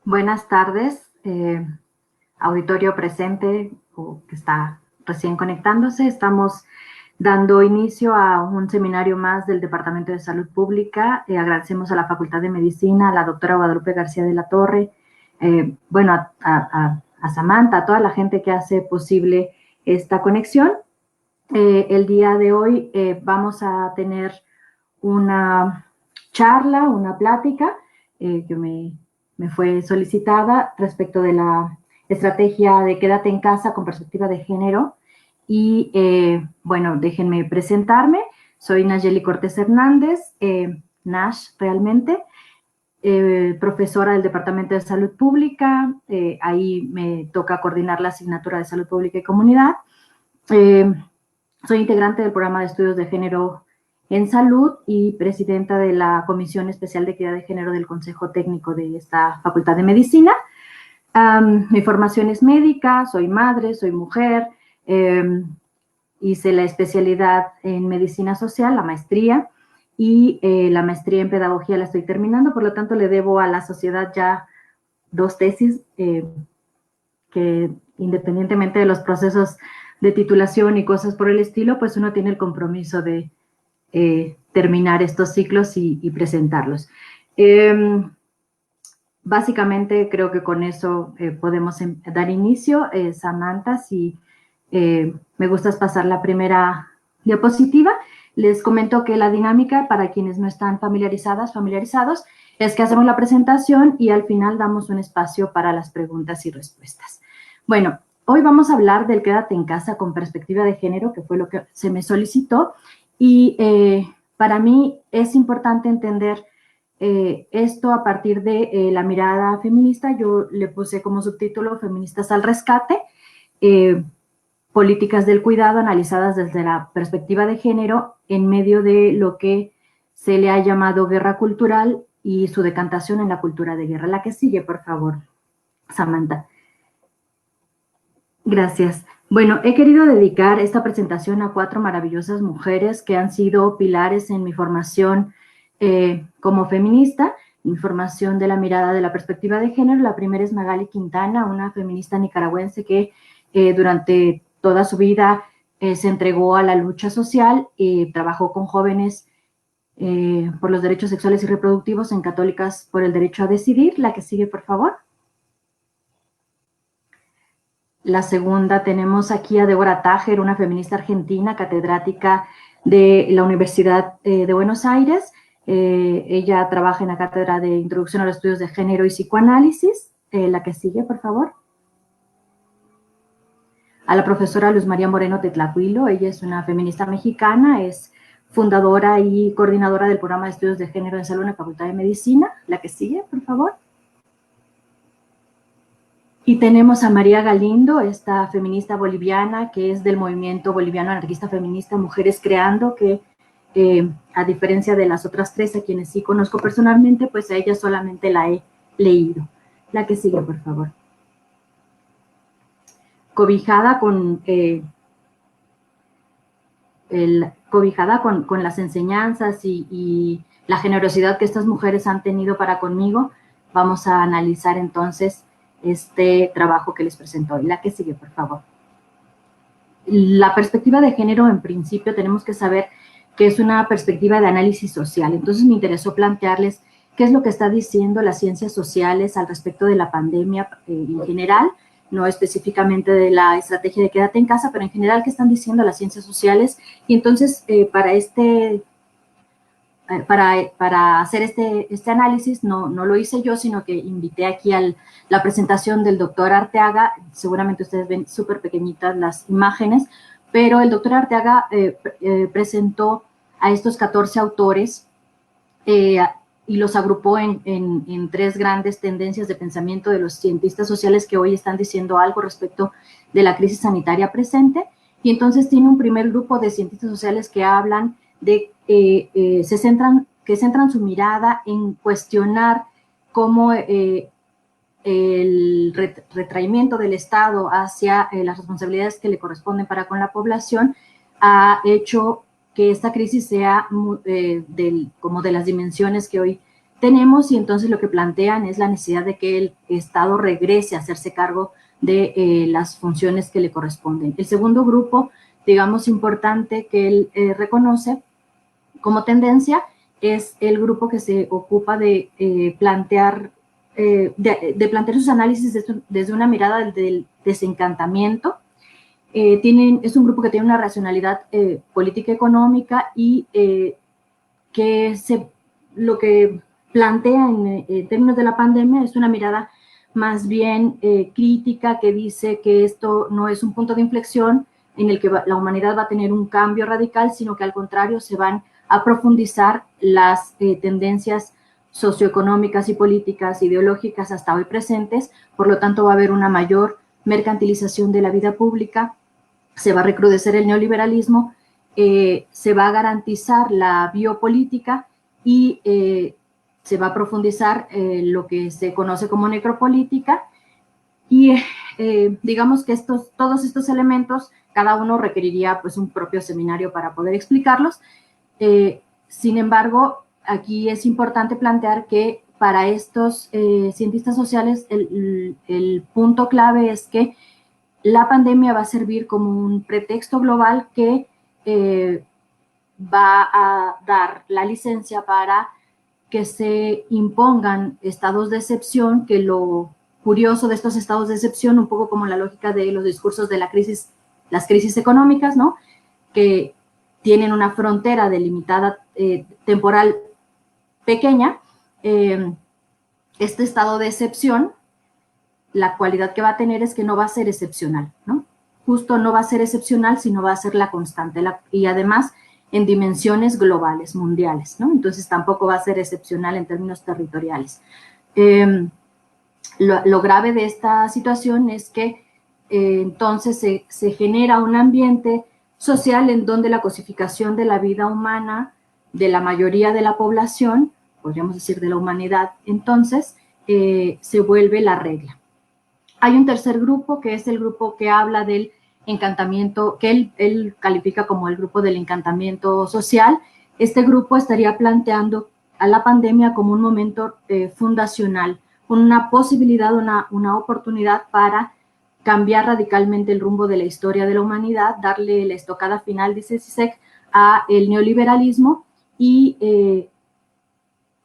Buenas tardes, auditorio presente o que está recién conectándose. Estamos dando inicio a un seminario más del Departamento de Salud Pública. Agradecemos a la Facultad de Medicina, a la doctora Guadalupe García de la Torre, a Samantha, a toda la gente que hace posible esta conexión. El día de hoy vamos a tener una charla, una plática que me fue solicitada respecto de la estrategia de quédate en casa con perspectiva de género. Y bueno, déjenme presentarme. Soy Nayeli Cortés Hernández, Nash realmente, profesora del Departamento de Salud Pública. Ahí me toca coordinar la asignatura de Salud Pública y Comunidad. Soy integrante del programa de estudios de género en salud y presidenta de la Comisión Especial de Equidad de Género del Consejo Técnico de esta Facultad de Medicina. Mi formación es médica, soy madre, soy mujer, hice la especialidad en medicina social, la maestría, y la maestría en pedagogía la estoy terminando, por lo tanto le debo a la sociedad ya 2 tesis que independientemente de los procesos de titulación y cosas por el estilo, pues uno tiene el compromiso de terminar estos ciclos y presentarlos. Básicamente creo que con eso podemos dar inicio. Samantha, si me gustas pasar la primera diapositiva. Les comento que la dinámica, para quienes no están familiarizados, es que hacemos la presentación y al final damos un espacio para las preguntas y respuestas. Bueno, hoy vamos a hablar del quédate en casa con perspectiva de género, que fue lo que se me solicitó, y para mí es importante entender esto a partir de la mirada feminista. Yo le puse como subtítulo Feministas al Rescate, políticas del cuidado analizadas desde la perspectiva de género en medio de lo que se le ha llamado guerra cultural y su decantación en la cultura de guerra. La que sigue, por favor, Samantha. Gracias. Bueno, he querido dedicar esta presentación a 4 maravillosas mujeres que han sido pilares en mi formación como feminista, mi formación de la mirada de la perspectiva de género. La primera es Magali Quintana, una feminista nicaragüense que durante toda su vida se entregó a la lucha social y trabajó con jóvenes por los derechos sexuales y reproductivos en Católicas por el Derecho a Decidir. La que sigue, por favor. La segunda tenemos aquí a Débora Tájer, una feminista argentina, catedrática de la Universidad de Buenos Aires. Ella trabaja en la cátedra de Introducción a los Estudios de Género y Psicoanálisis. La que sigue, por favor. A la profesora Luz María Moreno Tetlacuilo. Ella es una feminista mexicana, es fundadora y coordinadora del programa de estudios de género en salud en la Facultad de Medicina. La que sigue, por favor. Y tenemos a María Galindo, esta feminista boliviana que es del movimiento boliviano anarquista feminista Mujeres Creando, que a diferencia de las otras 3 a quienes sí conozco personalmente, pues a ella solamente la he leído. La que sigue, por favor. Cobijada con las enseñanzas y la generosidad que estas mujeres han tenido para conmigo, vamos a analizar entonces este trabajo que les presento hoy. La que sigue, por favor. La perspectiva de género, en principio, tenemos que saber que es una perspectiva de análisis social. Entonces me interesó plantearles qué es lo que está diciendo las ciencias sociales al respecto de la pandemia en general, no específicamente de la estrategia de quédate en casa, pero en general qué están diciendo las ciencias sociales. Y entonces para hacer este análisis no lo hice yo, sino que invité aquí a la presentación del doctor Arteaga. Seguramente ustedes ven súper pequeñitas las imágenes, pero el doctor Arteaga presentó a estos 14 autores y los agrupó en 3 grandes tendencias de pensamiento de los cientistas sociales que hoy están diciendo algo respecto de la crisis sanitaria presente. Y entonces tiene un primer grupo de cientistas sociales que hablan de que centran su mirada en cuestionar cómo el retraimiento del Estado hacia las responsabilidades que le corresponden para con la población ha hecho que esta crisis sea como de las dimensiones que hoy tenemos, y entonces lo que plantean es la necesidad de que el Estado regrese a hacerse cargo de las funciones que le corresponden. El segundo grupo, digamos, importante que él reconoce como tendencia es el grupo que se ocupa de plantear sus análisis desde una mirada del desencantamiento. Es un grupo que tiene una racionalidad política económica y lo que plantea en términos de la pandemia es una mirada más bien crítica, que dice que esto no es un punto de inflexión en el que la humanidad va a tener un cambio radical, sino que al contrario se van a profundizar las tendencias socioeconómicas y políticas, ideológicas hasta hoy presentes. Por lo tanto, va a haber una mayor mercantilización de la vida pública, se va a recrudecer el neoliberalismo, se va a garantizar la biopolítica y se va a profundizar lo que se conoce como necropolítica. Y digamos que todos estos elementos, cada uno requeriría pues un propio seminario para poder explicarlos. Sin embargo, aquí es importante plantear que para estos cientistas sociales el punto clave es que la pandemia va a servir como un pretexto global que va a dar la licencia para que se impongan estados de excepción, que lo curioso de estos estados de excepción, un poco como la lógica de los discursos de las crisis económicas, ¿no? Que tienen una frontera delimitada temporal pequeña, este estado de excepción, la cualidad que va a tener es que no va a ser excepcional, ¿no? Justo no va a ser excepcional, sino va a ser la constante, y además en dimensiones globales, mundiales, ¿no? Entonces tampoco va a ser excepcional en términos territoriales. Lo grave de esta situación es que entonces se genera un ambiente social en donde la cosificación de la vida humana de la mayoría de la población, podríamos decir de la humanidad, entonces se vuelve la regla. Hay un tercer grupo, que es el grupo que habla del encantamiento, que él califica como el grupo del encantamiento social. Este grupo estaría planteando a la pandemia como un momento fundacional, una posibilidad, una oportunidad para cambiar radicalmente el rumbo de la historia de la humanidad, darle la estocada final, dice Zizek, a el neoliberalismo y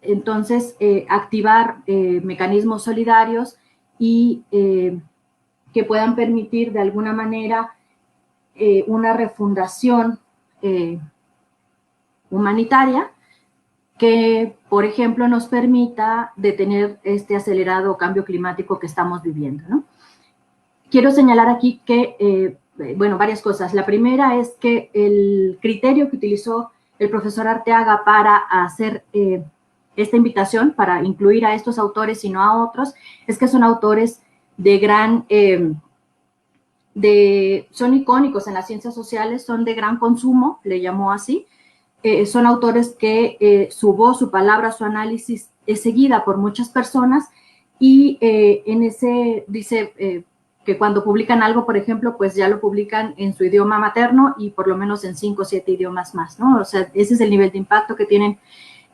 entonces activar mecanismos solidarios y que puedan permitir de alguna manera una refundación humanitaria que, por ejemplo, nos permita detener este acelerado cambio climático que estamos viviendo, ¿no? Quiero señalar aquí que, bueno, varias cosas. La primera es que el criterio que utilizó el profesor Arteaga para hacer esta invitación, para incluir a estos autores y no a otros, es que son autores de gran, son icónicos en las ciencias sociales, son de gran consumo, le llamó así, son autores que su voz, su palabra, su análisis es seguida por muchas personas y en ese, dice que cuando publican algo, por ejemplo, pues ya lo publican en su idioma materno y por lo menos en 5 o 7 idiomas más, ¿no? O sea, ese es el nivel de impacto que tienen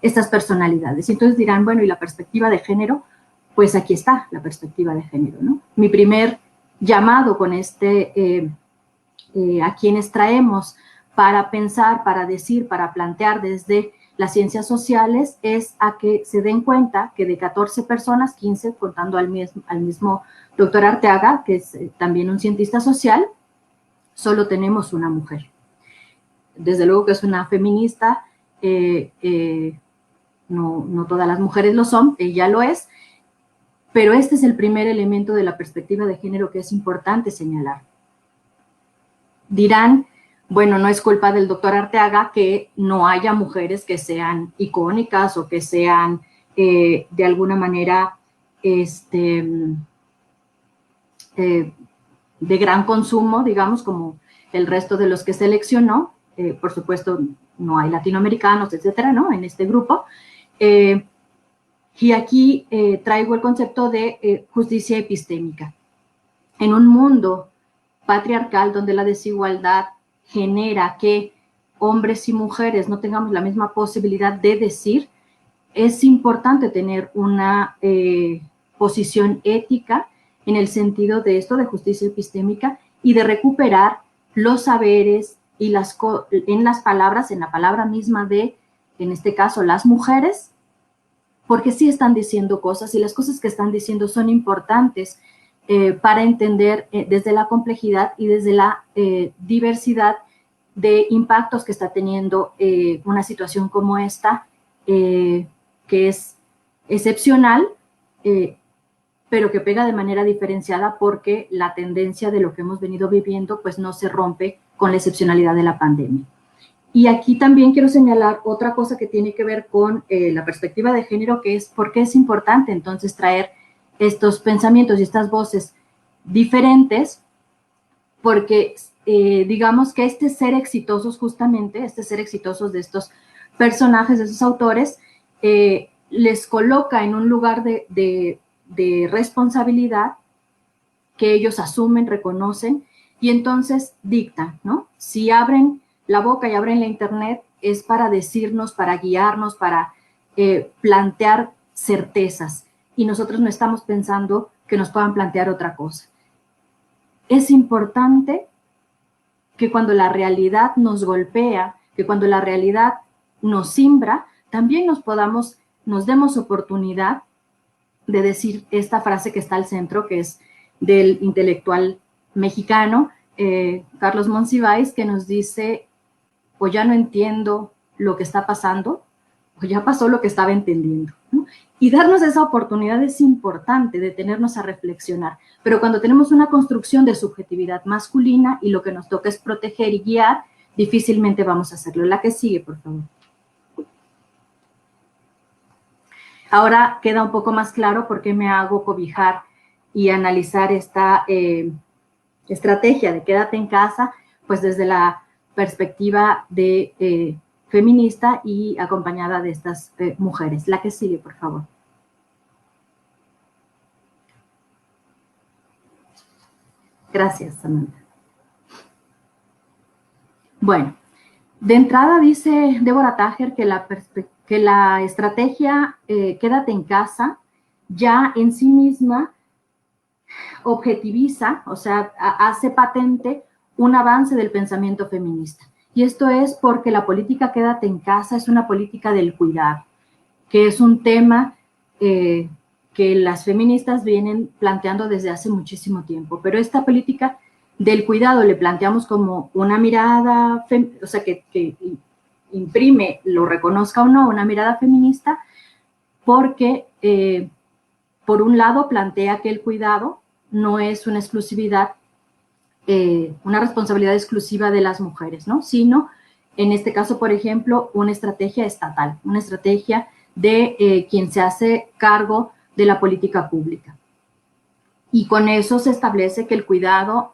estas personalidades. Y entonces dirán, bueno, ¿y la perspectiva de género? Pues aquí está la perspectiva de género, ¿no? Mi primer llamado con a quienes traemos para pensar, para decir, para plantear desde las ciencias sociales es a que se den cuenta que de 14 personas, 15, contando al mismo doctor Arteaga, que es también un cientista social, solo tenemos una mujer. Desde luego que es una feminista, no todas las mujeres lo son, ella lo es, pero este es el primer elemento de la perspectiva de género que es importante señalar. Dirán, bueno, no es culpa del doctor Arteaga que no haya mujeres que sean icónicas o que sean de alguna manera de gran consumo, digamos, como el resto de los que seleccionó. Por supuesto, no hay latinoamericanos, etcétera, ¿no? En este grupo. Y aquí traigo el concepto de justicia epistémica. En un mundo patriarcal donde la desigualdad genera que hombres y mujeres no tengamos la misma posibilidad de decir, es importante tener una posición ética en el sentido de esto, de justicia epistémica, y de recuperar los saberes y en las palabras, en la palabra misma de, en este caso, las mujeres, porque sí están diciendo cosas y las cosas que están diciendo son importantes para entender desde la complejidad y desde la diversidad de impactos que está teniendo una situación como esta, que es excepcional, pero que pega de manera diferenciada porque la tendencia de lo que hemos venido viviendo pues no se rompe con la excepcionalidad de la pandemia. Y aquí también quiero señalar otra cosa que tiene que ver con la perspectiva de género, que es por qué es importante entonces traer estos pensamientos y estas voces diferentes, porque digamos que este ser exitosos justamente, este ser exitosos de estos personajes, de esos autores, les coloca en un lugar de responsabilidad que ellos asumen, reconocen, y entonces dictan, ¿no? Si abren la boca y abren la internet es para decirnos, para guiarnos, para plantear certezas, y nosotros no estamos pensando que nos puedan plantear otra cosa. Es importante que cuando la realidad nos golpea, que cuando la realidad nos simbra, también nos demos oportunidad de decir esta frase que está al centro, que es del intelectual mexicano, Carlos Monsiváis, que nos dice, o ya no entiendo lo que está pasando, o ya pasó lo que estaba entendiendo, ¿no? Y darnos esa oportunidad es importante, de detenernos a reflexionar. Pero cuando tenemos una construcción de subjetividad masculina y lo que nos toca es proteger y guiar, difícilmente vamos a hacerlo. La que sigue, por favor. Ahora queda un poco más claro por qué me hago cobijar y analizar esta estrategia de quédate en casa, pues desde la perspectiva de feminista y acompañada de estas mujeres. La que sigue, por favor. Gracias, Samantha. Bueno, de entrada dice Deborah Tager que la estrategia quédate en casa ya en sí misma objetiviza, o sea, hace patente un avance del pensamiento feminista. Y esto es porque la política quédate en casa es una política del cuidado, que es un tema que las feministas vienen planteando desde hace muchísimo tiempo. Pero esta política del cuidado le planteamos como una mirada, o sea, que imprime, lo reconozca o no, una mirada feminista, porque por un lado plantea que el cuidado no es una exclusividad, una responsabilidad exclusiva de las mujeres, ¿no? Sino, en este caso, por ejemplo, una estrategia estatal, una estrategia de quien se hace cargo de la política pública. Y con eso se establece que el cuidado,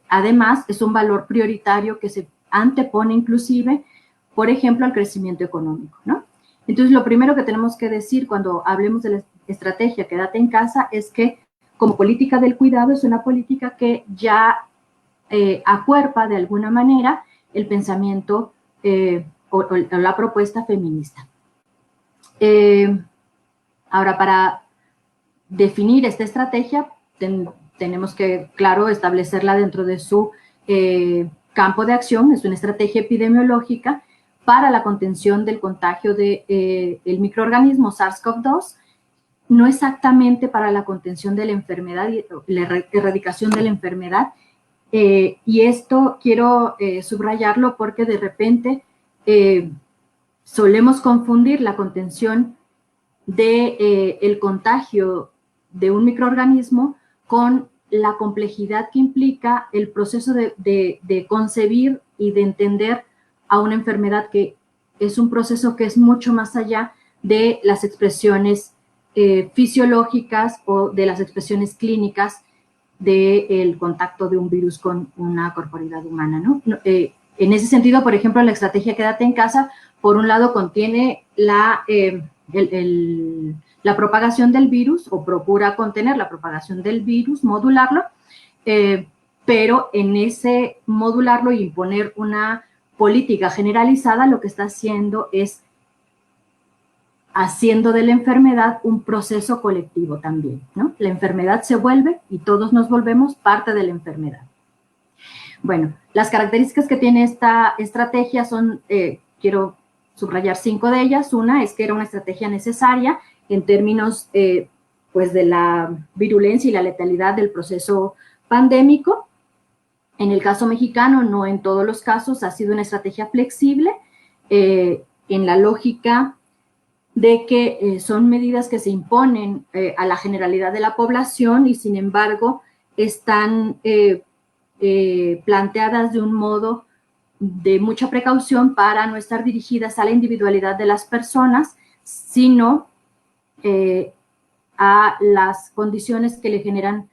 además, es un valor prioritario que se antepone inclusive, por ejemplo, al crecimiento económico, ¿no? Entonces, lo primero que tenemos que decir cuando hablemos de la estrategia quédate en casa es que como política del cuidado es una política que ya acuerpa de alguna manera el pensamiento o la propuesta feminista. Ahora, para definir esta estrategia, tenemos que, claro, establecerla dentro de su campo de acción. Es una estrategia epidemiológica para la contención del contagio del microorganismo SARS-CoV-2, no exactamente para la contención de la enfermedad y la erradicación de la enfermedad. Y esto quiero subrayarlo porque de repente solemos confundir la contención del contagio de un microorganismo con la complejidad que implica el proceso de concebir y de entender a una enfermedad, que es un proceso que es mucho más allá de las expresiones fisiológicas o de las expresiones clínicas del contacto de un virus con una corporeidad humana, ¿no? En ese sentido, por ejemplo, la estrategia quédate en casa, por un lado, contiene la propagación del virus, o procura contener la propagación del virus, modularlo, pero en ese modularlo y imponer una política generalizada, lo que está haciendo es haciendo de la enfermedad un proceso colectivo también, ¿no? La enfermedad se vuelve y todos nos volvemos parte de la enfermedad. Bueno, las características que tiene esta estrategia son, quiero subrayar 5 de ellas. Una es que era una estrategia necesaria en términos pues de la virulencia y la letalidad del proceso pandémico. En el caso mexicano, no en todos los casos, ha sido una estrategia flexible en la lógica de que son medidas que se imponen a la generalidad de la población y sin embargo están planteadas de un modo de mucha precaución para no estar dirigidas a la individualidad de las personas, sino a las condiciones que le generan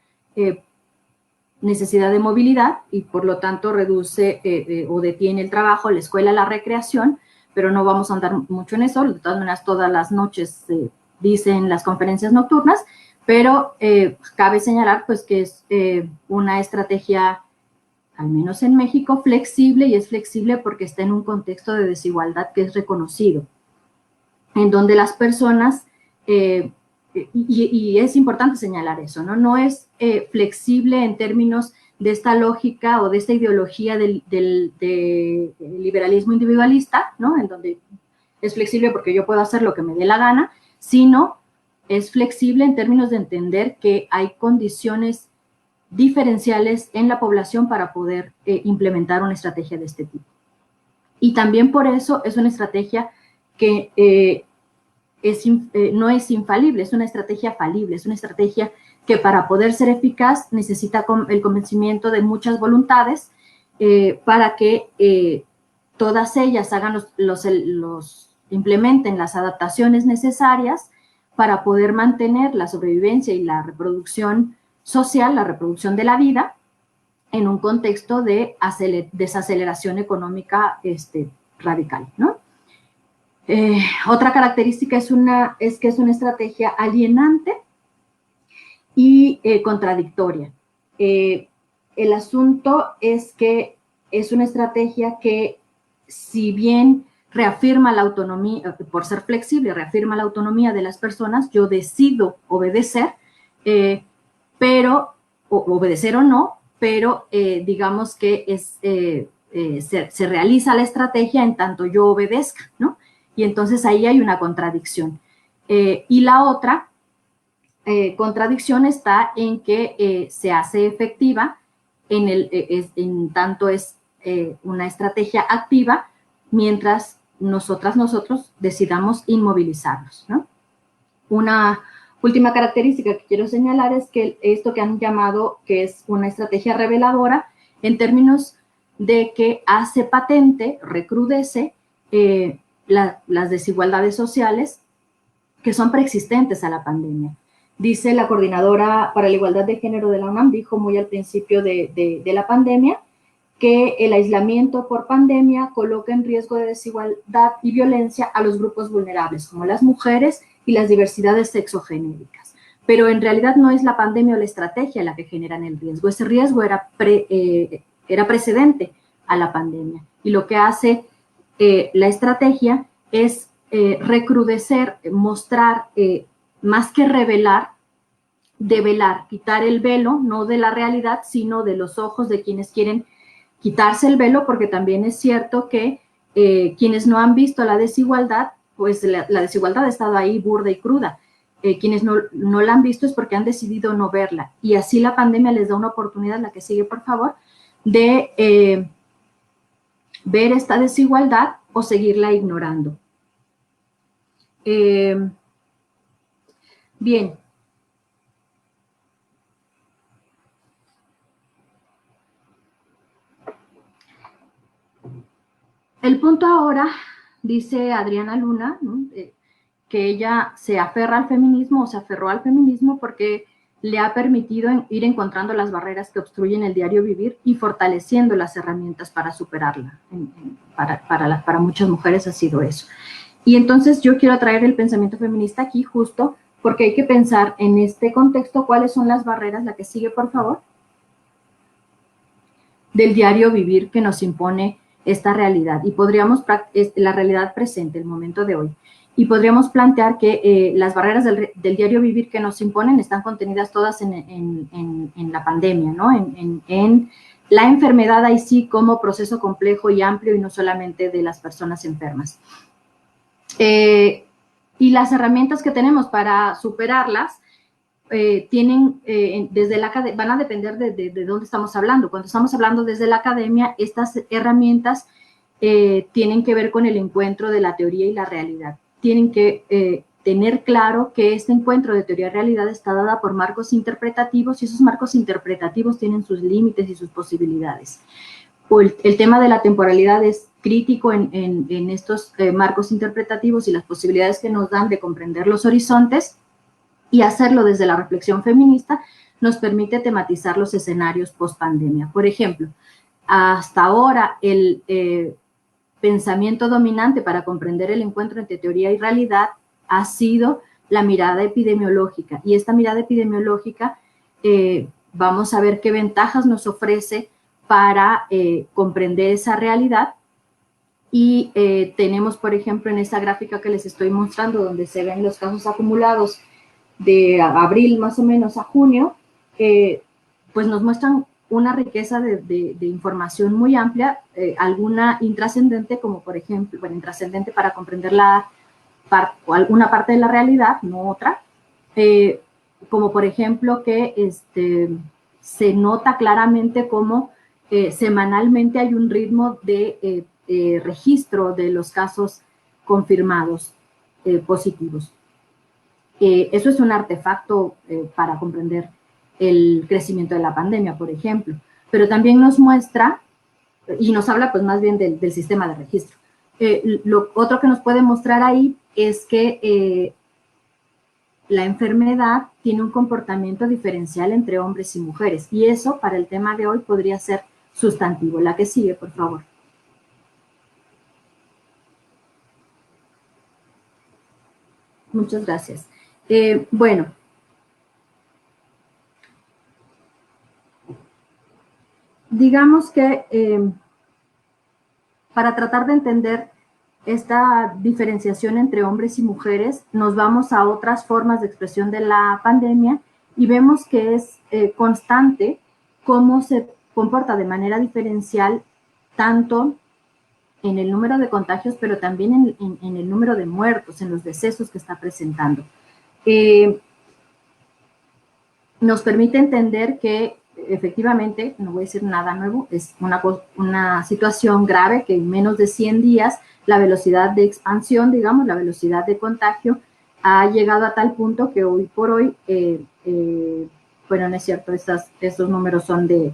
necesidad de movilidad y por lo tanto reduce o detiene el trabajo, la escuela, la recreación, pero no vamos a andar mucho en eso. De todas maneras, todas las noches se dicen las conferencias nocturnas, pero cabe señalar pues que es una estrategia, al menos en México, flexible, y es flexible porque está en un contexto de desigualdad que es reconocido, en donde las personas, y es importante señalar eso, ¿no? No es flexible en términos de esta lógica o de esta ideología del liberalismo individualista, ¿no? En donde es flexible porque yo puedo hacer lo que me dé la gana, sino es flexible en términos de entender que hay condiciones diferenciales en la población para poder implementar una estrategia de este tipo. Y también por eso es una estrategia que no es infalible, es una estrategia falible, es una estrategia que para poder ser eficaz necesita el convencimiento de muchas voluntades para que todas ellas hagan implementen las adaptaciones necesarias para poder mantener la sobrevivencia y la reproducción social, la reproducción de la vida, en un contexto de desaceleración económica radical, ¿no? Otra característica es que es una estrategia alienante y contradictoria. El asunto es que es una estrategia que, si bien reafirma la autonomía, por ser flexible, reafirma la autonomía de las personas, yo decido obedecer, pero, obedecer o no, pero digamos que se realiza la estrategia en tanto yo obedezca, ¿no? Y entonces ahí hay una contradicción. Y la otra contradicción está en que se hace efectiva en tanto es una estrategia activa, mientras nosotros decidamos inmovilizarnos, ¿no? Una última característica que quiero señalar es que esto que han llamado que es una estrategia reveladora, en términos de que hace patente, recrudece las desigualdades sociales que son preexistentes a la pandemia. Dice la coordinadora para la igualdad de género de la UNAM, dijo muy al principio de la pandemia, que el aislamiento por pandemia coloca en riesgo de desigualdad y violencia a los grupos vulnerables, como las mujeres y las diversidades sexogenéricas. Pero en realidad no es la pandemia o la estrategia la que generan el riesgo. Ese riesgo era precedente a la pandemia. Y lo que hace la estrategia es recrudecer, mostrar, más que revelar, develar, quitar el velo, no de la realidad, sino de los ojos de quienes quieren quitarse el velo, porque también es cierto que quienes no han visto la desigualdad, pues la desigualdad ha estado ahí burda y cruda. Quienes no la han visto es porque han decidido no verla. Y así la pandemia les da una oportunidad, la que sigue por favor, de ver esta desigualdad o seguirla ignorando. Bien. El punto ahora, dice Adriana Luna, ¿no? Que ella se aferra al feminismo o se aferró al feminismo porque le ha permitido ir encontrando las barreras que obstruyen el diario vivir y fortaleciendo las herramientas para superarla. Para muchas mujeres ha sido eso. Y entonces yo quiero traer el pensamiento feminista aquí justo porque hay que pensar en este contexto cuáles son las barreras, la que sigue por favor, del diario vivir que nos impone esta realidad y podríamos, la realidad presente, el momento de hoy. Y podríamos plantear que las barreras del diario vivir que nos imponen están contenidas todas en la pandemia, ¿no? En la enfermedad ahí sí como proceso complejo y amplio y no solamente de las personas enfermas. Y las herramientas que tenemos para superarlas tienen van a depender de dónde estamos hablando. Cuando estamos hablando desde la academia, estas herramientas tienen que ver con el encuentro de la teoría y la realidad. Tienen que tener claro que este encuentro de teoría y realidad está dada por marcos interpretativos y esos marcos interpretativos tienen sus límites y sus posibilidades. El tema de la temporalidad es crítico en estos marcos interpretativos y las posibilidades que nos dan de comprender los horizontes, y hacerlo desde la reflexión feminista nos permite tematizar los escenarios post-pandemia. Por ejemplo, hasta ahora el pensamiento dominante para comprender el encuentro entre teoría y realidad ha sido la mirada epidemiológica. Y esta mirada epidemiológica, vamos a ver qué ventajas nos ofrece para comprender esa realidad. Y tenemos, por ejemplo, en esta gráfica que les estoy mostrando, donde se ven los casos acumulados de abril más o menos a junio, pues nos muestran una riqueza de información muy amplia, alguna intrascendente, como por ejemplo, bueno, intrascendente para comprender alguna parte de la realidad, no otra, como por ejemplo que se nota claramente cómo semanalmente hay un ritmo de registro de los casos confirmados positivos. Eso es un artefacto para comprender el crecimiento de la pandemia, por ejemplo, pero también nos muestra y nos habla pues más bien del sistema de registro. Lo otro que nos puede mostrar ahí es que la enfermedad tiene un comportamiento diferencial entre hombres y mujeres y eso para el tema de hoy podría ser sustantivo. La que sigue, por favor. Muchas gracias. Bueno, digamos que para tratar de entender esta diferenciación entre hombres y mujeres, nos vamos a otras formas de expresión de la pandemia y vemos que es constante cómo se comporta de manera diferencial tanto en el número de contagios, pero también en el número de muertos, en los decesos que está presentando. Nos permite entender que efectivamente, no voy a decir nada nuevo, es una situación grave que en menos de 100 días la velocidad de expansión, digamos, la velocidad de contagio ha llegado a tal punto que hoy por hoy, bueno, no es cierto, estos números son del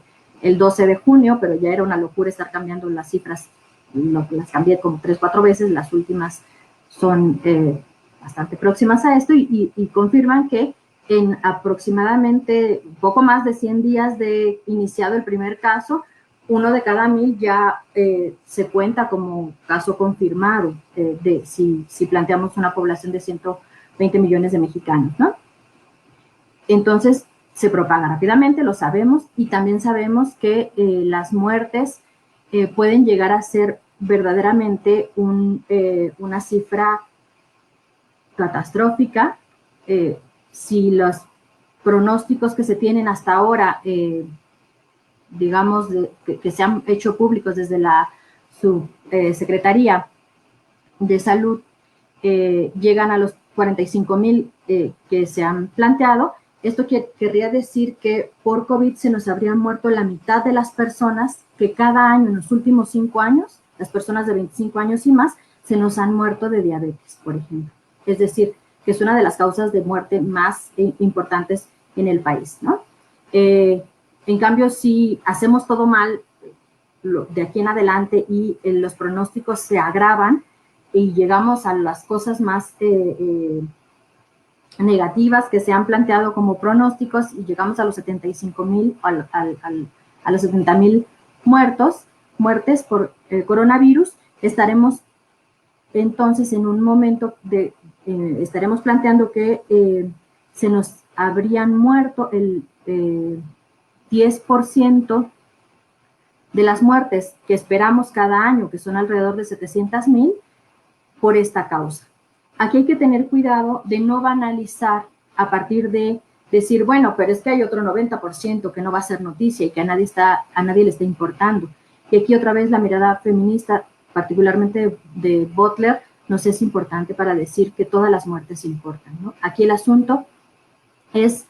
12 de junio, pero ya era una locura estar cambiando las cifras, las cambié como 3 o 4 veces, las últimas son bastante próximas a esto y confirman que en aproximadamente poco más de 100 días de iniciado el primer caso, 1 de cada 1000 ya se cuenta como caso confirmado si planteamos una población de 120 millones de mexicanos, ¿no? Entonces, se propaga rápidamente, lo sabemos, y también sabemos que las muertes pueden llegar a ser verdaderamente una cifra catastrófica, si los pronósticos que se tienen hasta ahora, digamos, que se han hecho públicos desde la Subsecretaría de Salud, llegan a los 45,000 que se han planteado. Esto querría decir que por COVID se nos habrían muerto la mitad de las personas que cada año en los últimos 5 años, las personas de 25 años y más, se nos han muerto de diabetes, por ejemplo. Es decir, que es una de las causas de muerte más importantes en el país, ¿no? En cambio, si hacemos todo mal de aquí en adelante y los pronósticos se agravan y llegamos a las cosas más negativas que se han planteado como pronósticos y llegamos a los 75,000, a los 70,000 muertes por el coronavirus, estaremos entonces en un momento estaremos planteando que se nos habrían muerto el 10% de las muertes que esperamos cada año, que son alrededor de 700,000, por esta causa. Aquí hay que tener cuidado de no banalizar a partir de decir, bueno, pero es que hay otro 90% que no va a ser noticia y que a nadie le está importando. Y aquí otra vez la mirada feminista, particularmente de Butler, nos es importante para decir que todas las muertes importan, ¿no? Aquí el asunto es,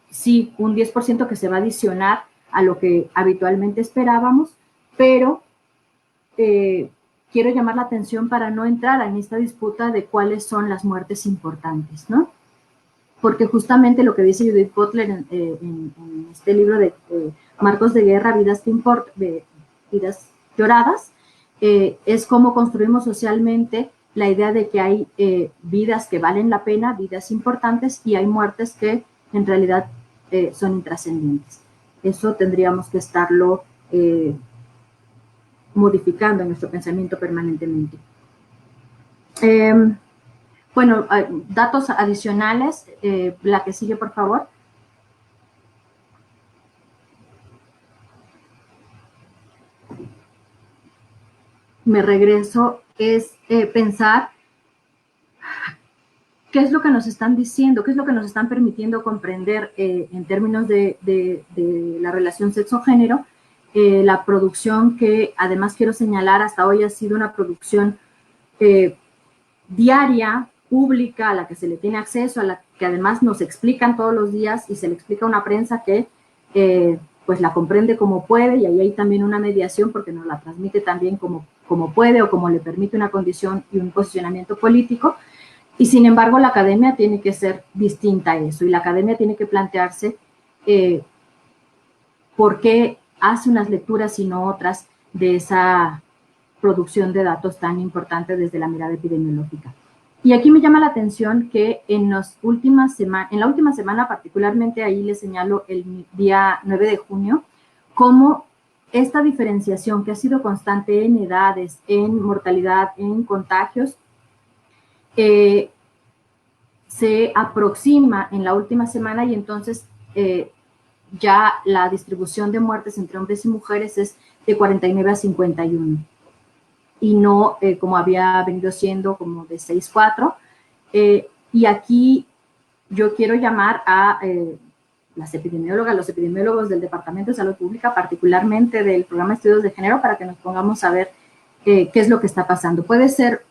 sí, un 10% que se va a adicionar a lo que habitualmente esperábamos, pero quiero llamar la atención para no entrar en esta disputa de cuáles son las muertes importantes, ¿no? Porque justamente lo que dice Judith Butler en este libro de Marcos de Guerra, Vidas Lloradas, es cómo construimos socialmente la idea de que hay vidas que valen la pena, vidas importantes, y hay muertes que en realidad son intrascendentes. Eso tendríamos que estarlo modificando en nuestro pensamiento permanentemente. Bueno, datos adicionales, la que sigue, por favor. Me regreso, es pensar qué es lo que nos están diciendo, qué es lo que nos están permitiendo comprender en términos de la relación sexo-género, la producción que además quiero señalar hasta hoy ha sido una producción diaria, pública, a la que se le tiene acceso, a la que además nos explican todos los días y se le explica a una prensa que pues la comprende como puede, y ahí hay también una mediación porque nos la transmite también como puede o como le permite una condición y un posicionamiento político. Y sin embargo la academia tiene que ser distinta a eso, y la academia tiene que plantearse por qué hace unas lecturas y no otras de esa producción de datos tan importante desde la mirada epidemiológica. Y aquí me llama la atención que en la última semana, particularmente ahí les señalo el día 9 de junio, cómo esta diferenciación que ha sido constante en edades, en mortalidad, en contagios, se aproxima en la última semana, y entonces ya la distribución de muertes entre hombres y mujeres es de 49 a 51. Y no como había venido siendo como de 6-4. Y aquí yo quiero llamar a las epidemiólogas, los epidemiólogos del Departamento de Salud Pública, particularmente del Programa de Estudios de Género, para que nos pongamos a ver qué es lo que está pasando. Puede ser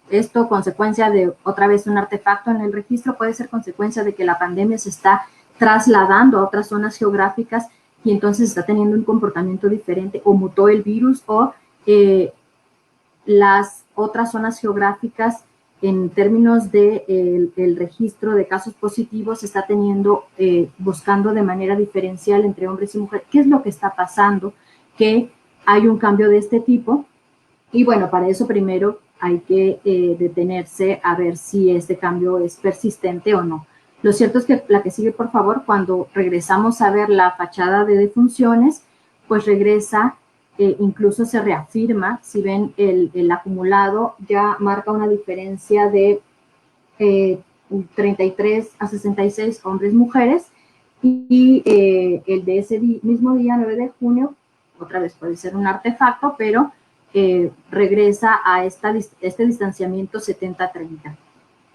esto consecuencia de, otra vez, un artefacto en el registro, puede ser consecuencia de que la pandemia se está trasladando a otras zonas geográficas y entonces está teniendo un comportamiento diferente, o mutó el virus, o las otras zonas geográficas en términos de el registro de casos positivos está teniendo, buscando de manera diferencial entre hombres y mujeres. ¿Qué es lo que está pasando? Que hay un cambio de este tipo, y bueno, para eso primero hay que detenerse a ver si este cambio es persistente o no. Lo cierto es que la que sigue, por favor, cuando regresamos a ver la fachada de defunciones, pues regresa, incluso se reafirma, si ven el acumulado ya marca una diferencia de 33 a 66 hombres-mujeres, y el de ese mismo día, 9 de junio, otra vez puede ser un artefacto, pero regresa a este distanciamiento 70-30.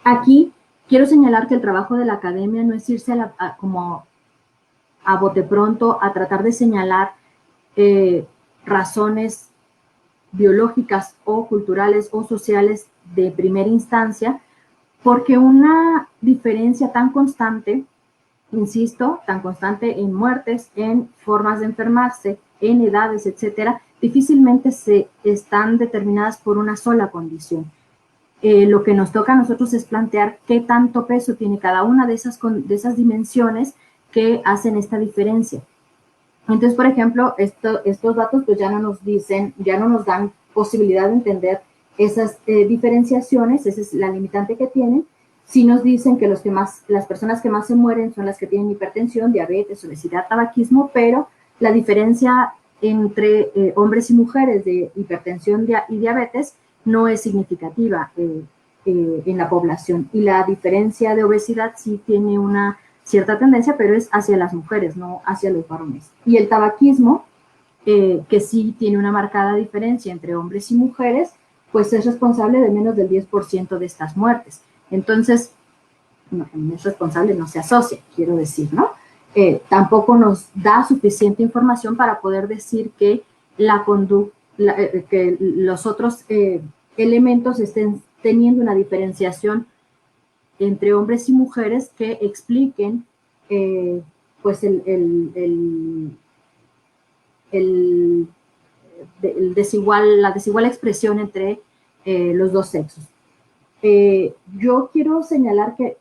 Aquí quiero señalar que el trabajo de la academia no es irse como a bote pronto a tratar de señalar razones biológicas o culturales o sociales de primera instancia, porque una diferencia tan constante, insisto, tan constante en muertes, en formas de enfermarse, en edades, etcétera, difícilmente se están determinadas por una sola condición. Lo que nos toca a nosotros es plantear qué tanto peso tiene cada una de esas dimensiones que hacen esta diferencia. Entonces, por ejemplo, estos datos pues ya no nos dicen, ya no nos dan posibilidad de entender esas diferenciaciones, esa es la limitante que tienen. Sí nos dicen que las personas que más se mueren son las que tienen hipertensión, diabetes, obesidad, tabaquismo, pero la diferencia entre hombres y mujeres de hipertensión y diabetes no es significativa en la población. Y la diferencia de obesidad sí tiene una cierta tendencia, pero es hacia las mujeres, no hacia los varones. Y el tabaquismo que sí tiene una marcada diferencia entre hombres y mujeres, pues es responsable de menos del 10% de estas muertes. Entonces, no es responsable, no se asocia, quiero decir, ¿no? Tampoco nos da suficiente información para poder decir que que los otros elementos estén teniendo una diferenciación entre hombres y mujeres que expliquen pues la desigual expresión entre los dos sexos. Yo quiero señalar que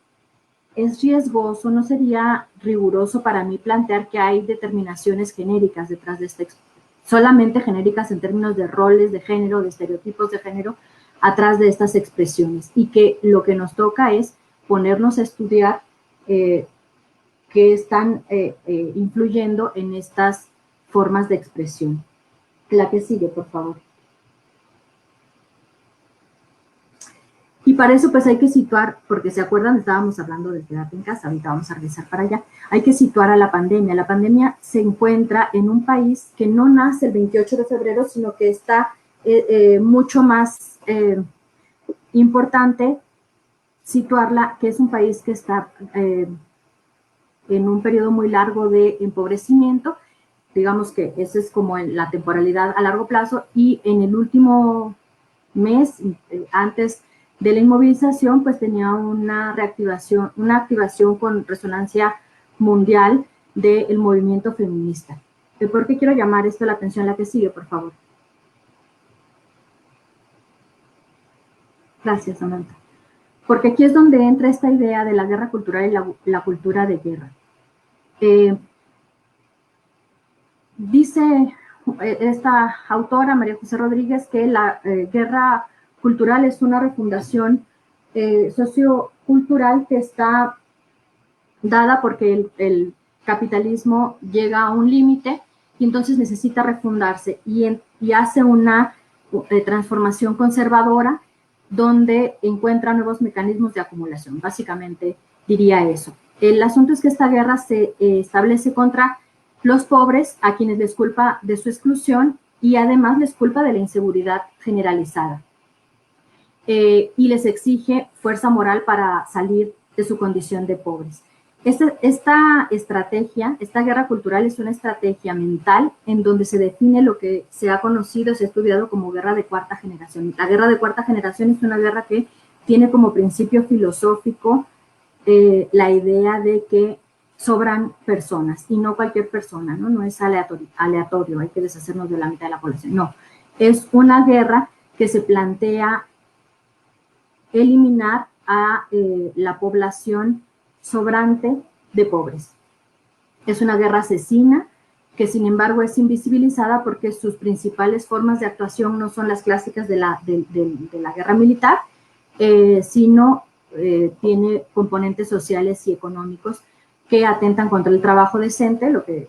es riesgoso, no sería riguroso para mí plantear que hay determinaciones genéricas detrás de solamente genéricas en términos de roles de género, de estereotipos de género, atrás de estas expresiones, y que lo que nos toca es ponernos a estudiar qué están influyendo en estas formas de expresión. La que sigue, por favor. Y para eso pues hay que situar, porque se acuerdan, estábamos hablando de quedarte en casa, ahorita vamos a regresar para allá, hay que situar a la pandemia. La pandemia se encuentra en un país que no nace el 28 de febrero, sino que está mucho más importante situarla, que es un país que está en un periodo muy largo de empobrecimiento, digamos que esa es como la temporalidad a largo plazo, y en el último mes, antes de la inmovilización, pues tenía una reactivación, una activación con resonancia mundial del movimiento feminista. ¿Por qué quiero llamar esto la atención? La que sigue, por favor. Gracias, Samantha. Porque aquí es donde entra esta idea de la guerra cultural y la cultura de guerra. Dice esta autora, María José Rodríguez, que la guerra cultural es una refundación sociocultural que está dada porque el capitalismo llega a un límite y entonces necesita refundarse y hace una transformación conservadora donde encuentra nuevos mecanismos de acumulación. Básicamente diría eso. El asunto es que esta guerra se establece contra los pobres, a quienes les culpa de su exclusión y además les culpa de la inseguridad generalizada. Y les exige fuerza moral para salir de su condición de pobres. Esta estrategia, esta guerra cultural es una estrategia mental en donde se define lo que se ha conocido, se ha estudiado como guerra de cuarta generación. La guerra de cuarta generación es una guerra que tiene como principio filosófico la idea de que sobran personas y no cualquier persona, ¿no? No es aleatorio, hay que deshacernos de la mitad de la población. No, es una guerra que se plantea eliminar a la población sobrante de pobres. Es una guerra asesina que sin embargo es invisibilizada porque sus principales formas de actuación no son las clásicas de la guerra militar, sino tiene componentes sociales y económicos que atentan contra el trabajo decente, lo que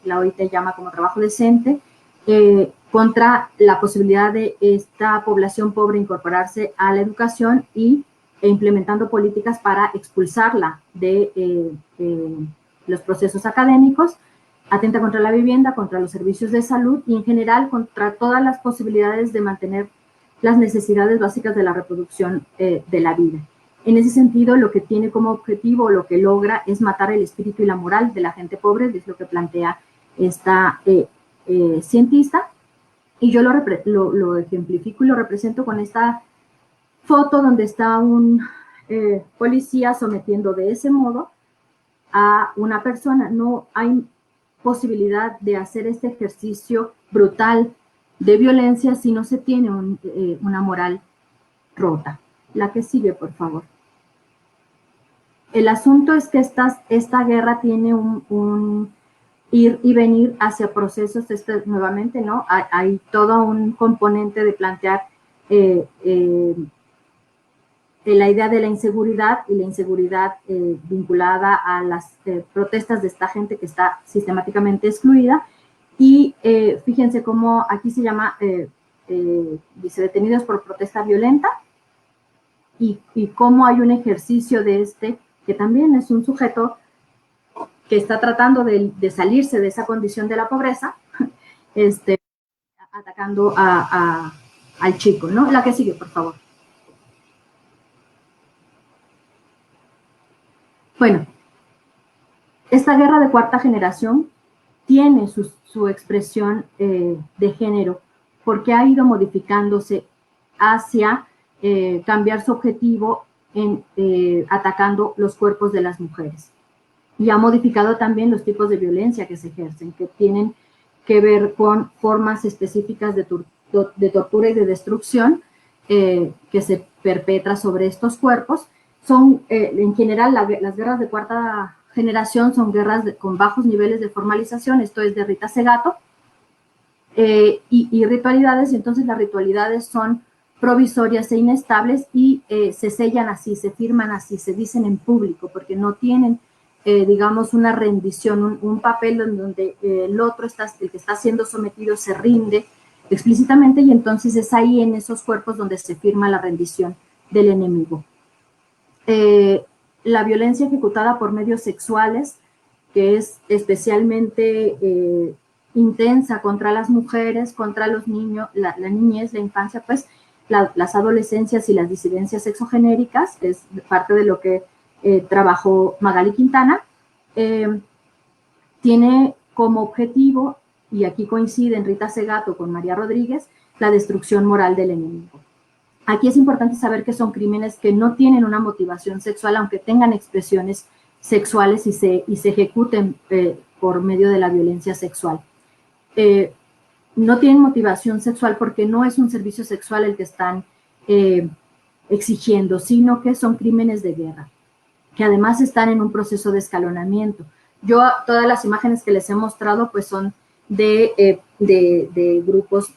la OIT llama como trabajo decente, contra la posibilidad de esta población pobre incorporarse a la educación e implementando políticas para expulsarla de los procesos académicos, atenta contra la vivienda, contra los servicios de salud y en general contra todas las posibilidades de mantener las necesidades básicas de la reproducción de la vida. En ese sentido, lo que tiene como objetivo, lo que logra es matar el espíritu y la moral de la gente pobre, es lo que plantea esta cientista, y yo lo ejemplifico y lo represento con esta foto donde está un policía sometiendo de ese modo a una persona. No hay posibilidad de hacer este ejercicio brutal de violencia si no se tiene una moral rota. La que sigue, por favor. El asunto es que esta guerra tiene un ir y venir hacia procesos, nuevamente, ¿no? Hay todo un componente de plantear la idea de la inseguridad y la inseguridad vinculada a las protestas de esta gente que está sistemáticamente excluida. Y fíjense cómo aquí se llama, dice, detenidos por protesta violenta, y cómo hay un ejercicio de que también es un sujeto que está tratando de salirse de esa condición de la pobreza este, atacando al chico, ¿no? La que sigue, por favor. Bueno, esta guerra de cuarta generación tiene su expresión de género porque ha ido modificándose hacia cambiar su objetivo en atacando los cuerpos de las mujeres. Y ha modificado también los tipos de violencia que se ejercen, que tienen que ver con formas específicas de tortura y de destrucción que se perpetra sobre estos cuerpos. Son, en general, las guerras de cuarta generación son guerras con bajos niveles de formalización, esto es de Rita Segato, y ritualidades, y entonces las ritualidades son provisorias e inestables y se sellan así, se firman así, se dicen en público, porque no tienen, digamos, una rendición, un papel en donde el otro, el que está siendo sometido, se rinde explícitamente, y entonces es ahí en esos cuerpos donde se firma la rendición del enemigo. La violencia ejecutada por medios sexuales, que es especialmente intensa contra las mujeres, contra los niños, la niñez, la infancia, pues las adolescencias y las disidencias sexogenéricas, es parte de lo que trabajó Magali Quintana, tiene como objetivo, y aquí coinciden Rita Segato con María Rodríguez, la destrucción moral del enemigo. Aquí es importante saber que son crímenes que no tienen una motivación sexual, aunque tengan expresiones sexuales y se ejecuten por medio de la violencia sexual. No tienen motivación sexual porque no es un servicio sexual el que están exigiendo, sino que son crímenes de guerra, que además están en un proceso de escalonamiento. Todas las imágenes que les he mostrado pues son de grupos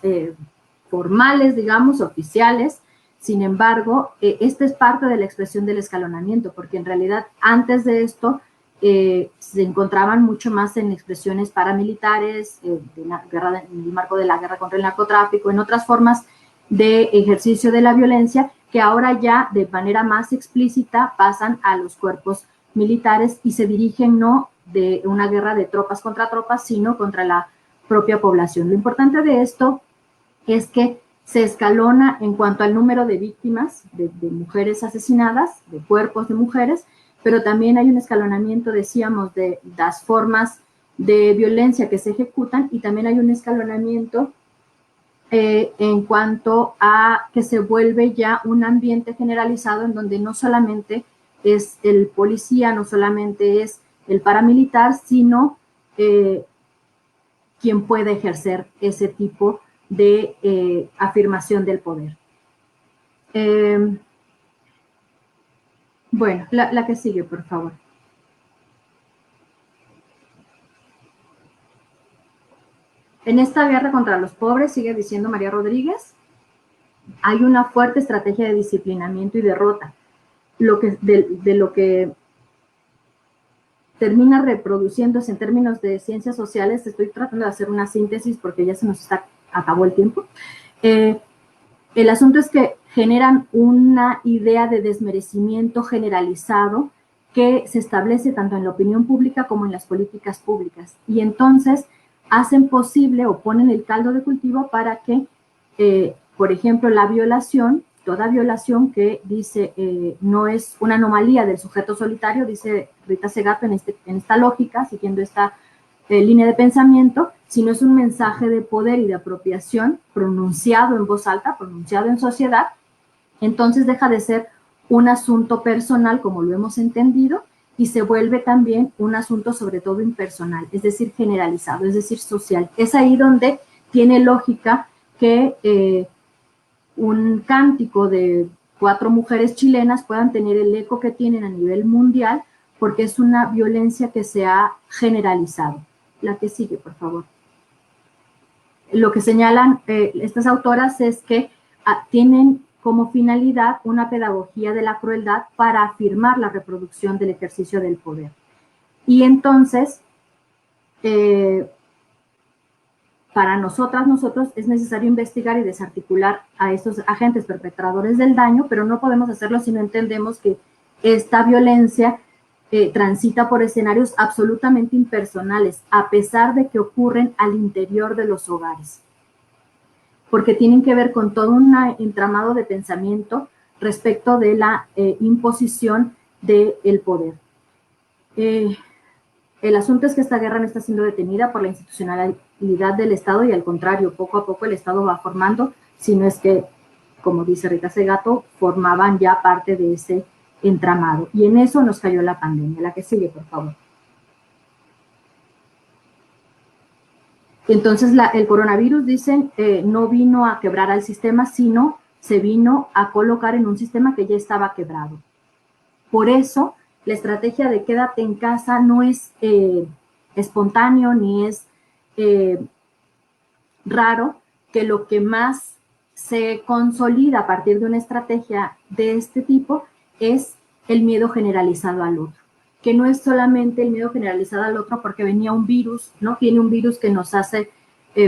formales, digamos, oficiales. Sin embargo, esta es parte de la expresión del escalonamiento, porque en realidad antes de esto se encontraban mucho más en expresiones paramilitares, en el marco de la guerra contra el narcotráfico, en otras formas de ejercicio de la violencia, que ahora ya de manera más explícita pasan a los cuerpos militares y se dirigen no de una guerra de tropas contra tropas, sino contra la propia población. Lo importante de esto es que se escalona en cuanto al número de víctimas, de mujeres asesinadas, de cuerpos de mujeres, pero también hay un escalonamiento, decíamos, de las formas de violencia que se ejecutan, y también hay un escalonamiento en cuanto a que se vuelve ya un ambiente generalizado en donde no solamente es el policía, no solamente es el paramilitar, sino quien puede ejercer ese tipo de afirmación del poder. Bueno, la que sigue, por favor. En esta guerra contra los pobres, sigue diciendo María Rodríguez, hay una fuerte estrategia de disciplinamiento y derrota. De lo que termina reproduciéndose en términos de ciencias sociales, estoy tratando de hacer una síntesis porque ya se nos acabó el tiempo. El asunto es que generan una idea de desmerecimiento generalizado que se establece tanto en la opinión pública como en las políticas públicas. Y entonces hacen posible o ponen el caldo de cultivo para que, por ejemplo, la violación, toda violación que dice no es una anomalía del sujeto solitario, dice Rita Segato en esta lógica, siguiendo esta línea de pensamiento, sino es un mensaje de poder y de apropiación pronunciado en voz alta, pronunciado en sociedad, entonces deja de ser un asunto personal como lo hemos entendido y se vuelve también un asunto sobre todo impersonal, es decir, generalizado, es decir, social. Es ahí donde tiene lógica que un cántico de 4 mujeres chilenas puedan tener el eco que tienen a nivel mundial, porque es una violencia que se ha generalizado. La que sigue, por favor. Lo que señalan estas autoras es que tienen como finalidad una pedagogía de la crueldad para afirmar la reproducción del ejercicio del poder. Y entonces, para nosotros es necesario investigar y desarticular a estos agentes perpetradores del daño, pero no podemos hacerlo si no entendemos que esta violencia transita por escenarios absolutamente impersonales, a pesar de que ocurren al interior de los hogares, porque tienen que ver con todo un entramado de pensamiento respecto de la imposición del poder. El asunto es que esta guerra no está siendo detenida por la institucionalidad del Estado y al contrario, poco a poco el Estado va formando, si no es que, como dice Rita Segato, formaban ya parte de ese entramado. Y en eso nos cayó la pandemia. La que sigue, por favor. Entonces, el coronavirus, dicen, no vino a quebrar al sistema, sino se vino a colocar en un sistema que ya estaba quebrado. Por eso, la estrategia de quédate en casa no es espontáneo ni es raro, que lo que más se consolida a partir de una estrategia de este tipo es el miedo generalizado al otro, que no es solamente el miedo generalizado al otro porque venía un virus, ¿no? Viene un virus que nos hace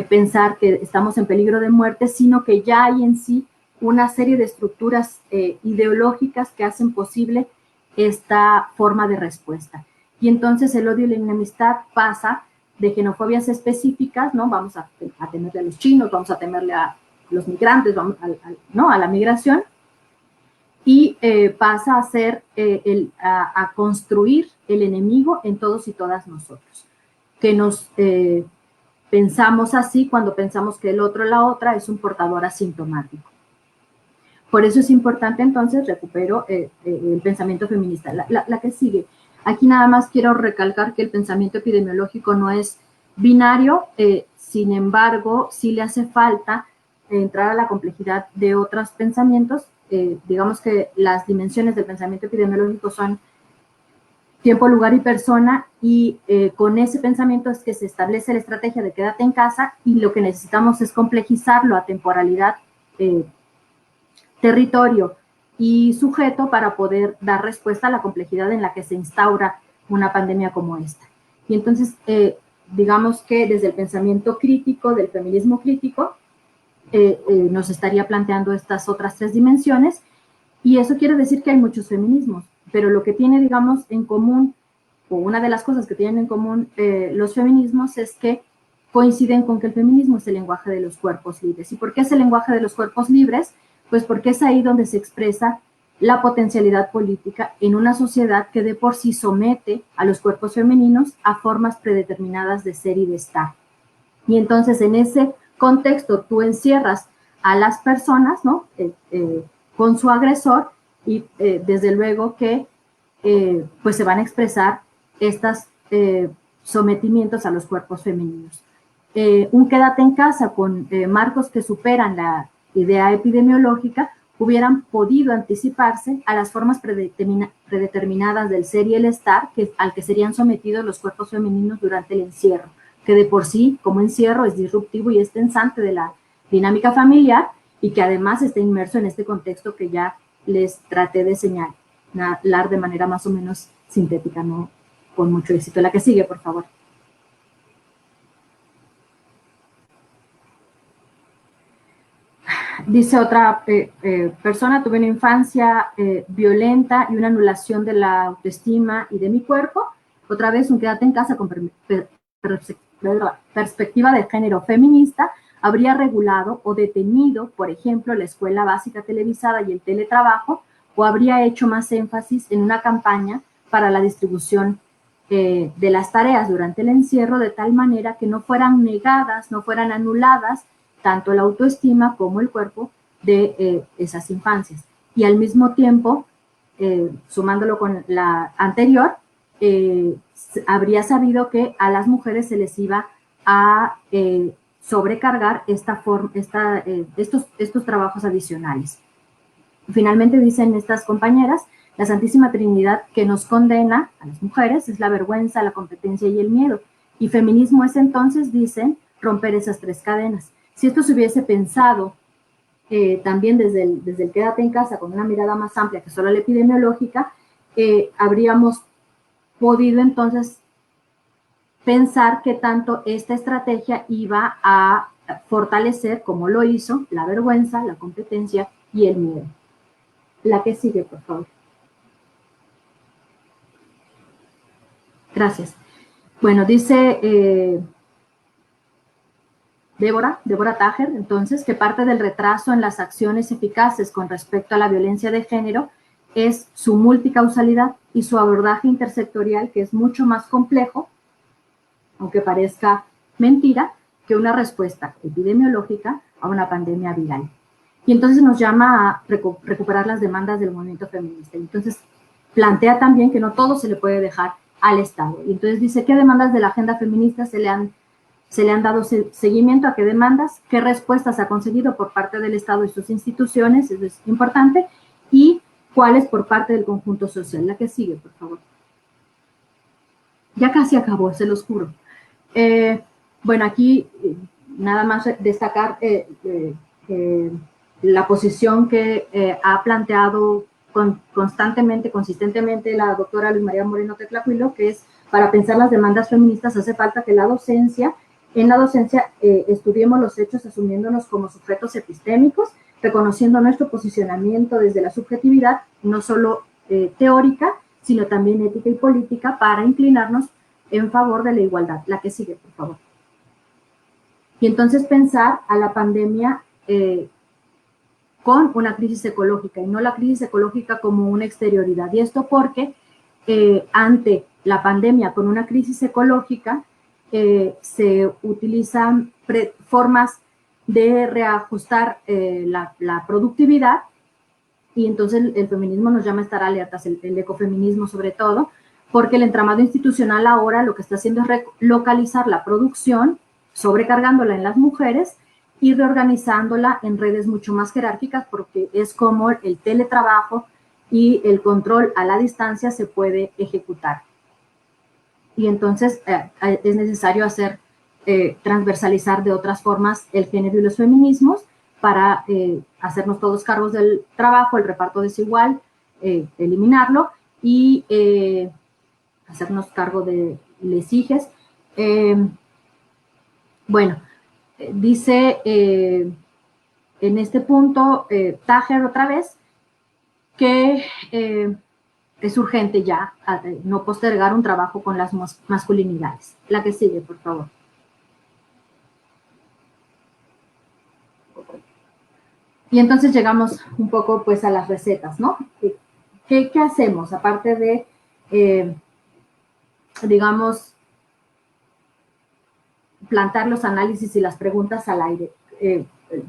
pensar que estamos en peligro de muerte, sino que ya hay en sí una serie de estructuras ideológicas que hacen posible esta forma de respuesta. Y entonces el odio y la enemistad pasa de xenofobias específicas, ¿no? Vamos a temerle a los chinos, vamos a temerle a los migrantes, vamos ¿no? A la migración, y pasa a ser a construir el enemigo en todos y todas nosotros, que nos pensamos así cuando pensamos que el otro, la otra, es un portador asintomático. Por eso es importante, entonces, recupero el pensamiento feminista. La que sigue. Aquí nada más quiero recalcar que el pensamiento epidemiológico no es binario, sin embargo, sí le hace falta entrar a la complejidad de otros pensamientos. Digamos que las dimensiones del pensamiento epidemiológico son tiempo, lugar y persona, y con ese pensamiento es que se establece la estrategia de quédate en casa, y lo que necesitamos es complejizarlo a temporalidad, territorio y sujeto para poder dar respuesta a la complejidad en la que se instaura una pandemia como esta. Y entonces, digamos que desde el pensamiento crítico, del feminismo crítico, nos estaría planteando estas otras tres dimensiones, y eso quiere decir que hay muchos feminismos, pero lo que tiene, digamos, en común, o una de las cosas que tienen en común los feminismos es que coinciden con que el feminismo es el lenguaje de los cuerpos libres. ¿Y por qué es el lenguaje de los cuerpos libres? Pues porque es ahí donde se expresa la potencialidad política en una sociedad que de por sí somete a los cuerpos femeninos a formas predeterminadas de ser y de estar. Y entonces en ese contexto tú encierras a las personas, ¿no? Con su agresor, y desde luego que pues se van a expresar estos sometimientos a los cuerpos femeninos. Un quédate en casa con marcos que superan la idea epidemiológica hubieran podido anticiparse a las formas predeterminadas del ser y el estar al que serían sometidos los cuerpos femeninos durante el encierro, que de por sí, como encierro, es disruptivo y es tensante de la dinámica familiar, y que además está inmerso en este contexto que ya les traté de señalar de manera más o menos sintética, no con mucho éxito. La que sigue, por favor. Dice otra persona, tuve una infancia violenta y una anulación de la autoestima y de mi cuerpo. Otra vez, un quédate en casa con perspectiva de género feminista habría regulado o detenido, por ejemplo, la escuela básica televisada y el teletrabajo, o habría hecho más énfasis en una campaña para la distribución de las tareas durante el encierro, de tal manera que no fueran negadas, no fueran anuladas tanto la autoestima como el cuerpo de esas infancias. Y al mismo tiempo, sumándolo con la anterior, habría sabido que a las mujeres se les iba a sobrecargar estos trabajos adicionales. Finalmente dicen estas compañeras, la Santísima Trinidad que nos condena a las mujeres es la vergüenza, la competencia y el miedo. Y feminismo es entonces, dicen, romper esas tres cadenas. Si esto se hubiese pensado también desde el quédate en casa con una mirada más amplia que solo la epidemiológica, habríamos podido entonces pensar que tanto esta estrategia iba a fortalecer, como lo hizo, la vergüenza, la competencia y el miedo. La que sigue, por favor. Gracias. Bueno, dice Débora Tájer, entonces, que parte del retraso en las acciones eficaces con respecto a la violencia de género es su multicausalidad y su abordaje intersectorial, que es mucho más complejo, aunque parezca mentira, que una respuesta epidemiológica a una pandemia viral. Y entonces nos llama a recuperar las demandas del movimiento feminista. Entonces plantea también que no todo se le puede dejar al Estado. Y entonces dice qué demandas de la agenda feminista se le han dado seguimiento, a qué demandas, qué respuestas ha conseguido por parte del Estado y sus instituciones, eso es importante, y cuáles por parte del conjunto social. La que sigue, por favor. Ya casi acabó, se los juro. Bueno, aquí nada más destacar la posición que ha planteado consistentemente la doctora Luz María Moreno Teclacuilo, que es para pensar las demandas feministas hace falta que en la docencia estudiemos los hechos asumiéndonos como sujetos epistémicos, reconociendo nuestro posicionamiento desde la subjetividad, no solo teórica, sino también ética y política, para inclinarnos en favor de la igualdad. La que sigue, por favor. Y entonces pensar a la pandemia con una crisis ecológica y no la crisis ecológica como una exterioridad. Y esto porque ante la pandemia con una crisis ecológica se utilizan formas de reajustar la productividad, y entonces el feminismo nos llama a estar alertas, el ecofeminismo sobre todo, porque el entramado institucional ahora lo que está haciendo es localizar la producción, sobrecargándola en las mujeres y reorganizándola en redes mucho más jerárquicas, porque es como el teletrabajo y el control a la distancia se puede ejecutar. Y entonces es necesario transversalizar de otras formas el género y los feminismos para hacernos todos cargos del trabajo, el reparto desigual, eliminarlo y hacernos cargo de les hijes. Bueno, dice en este punto Tájer otra vez que es urgente ya no postergar un trabajo con las masculinidades. La que sigue, por favor. Y entonces llegamos un poco pues a las recetas, ¿no? ¿Qué hacemos? Aparte de, digamos, plantar los análisis y las preguntas al aire.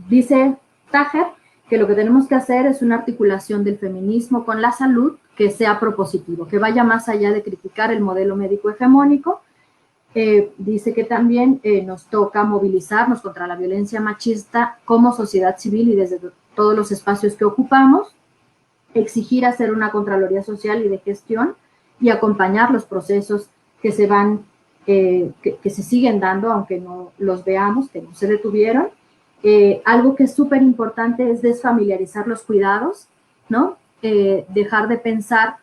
Dice Tájer que lo que tenemos que hacer es una articulación del feminismo con la salud que sea propositivo, que vaya más allá de criticar el modelo médico hegemónico. Dice que también nos toca movilizarnos contra la violencia machista como sociedad civil y desde todos los espacios que ocupamos, exigir hacer una contraloría social y de gestión y acompañar los procesos que se van, que se siguen dando, aunque no los veamos, que no se detuvieron. Algo que es súper importante es desfamiliarizar los cuidados, ¿no? Dejar de pensar,